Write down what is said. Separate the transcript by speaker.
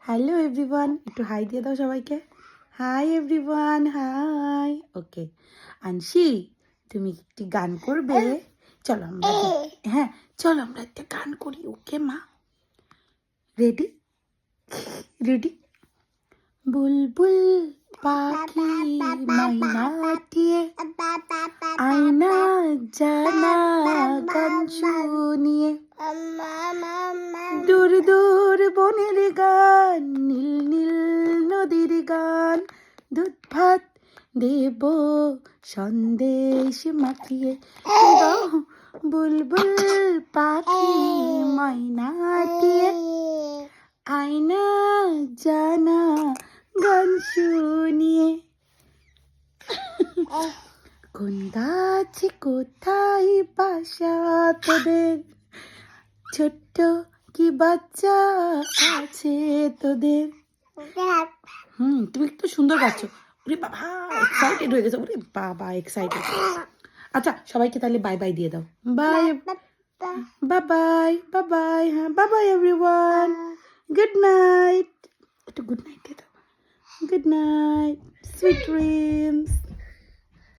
Speaker 1: Hello everyone, একটু high দিয়ে দাও সবাইকে। Hi everyone, hi. Okay, Ansi তুমি একটি গান করবে? চলো আমরা হ্যাঁ, চলো আমরা একটা গান করি। ওকে মা, রেডি? রেডি? বুলবুল পাখি মাইনাটিয়ে আয়না জানা গান শুনিয়ে, দূর দূর বনের গান, নীল নীল নদীর গান, দুধ ভাত দেব সন্দেশ মাখিয়ে। বুলবুল পাখি ময়নাটিয়ে আয়না জানা গান শুনিয়ে। কোন গাছে কোথায় বাসা তোদের, ছোট্ট কি বাচ্চা আছে তোদের? তুমি একটু সুন্দর গাচ্ছ। ওরে বাবা, এক্সাইটেড হয়ে গেছে। ওরে বাবা, এক্সাইটেড। আচ্ছা, সবাইকে তাহলে বাই বাই দিয়ে দাও। Bye bye bye bye bye. হ্যাঁ, bye bye everyone. Good night. একটু গুড নাইট দিয়ে দাও। Good night, sweet dreams.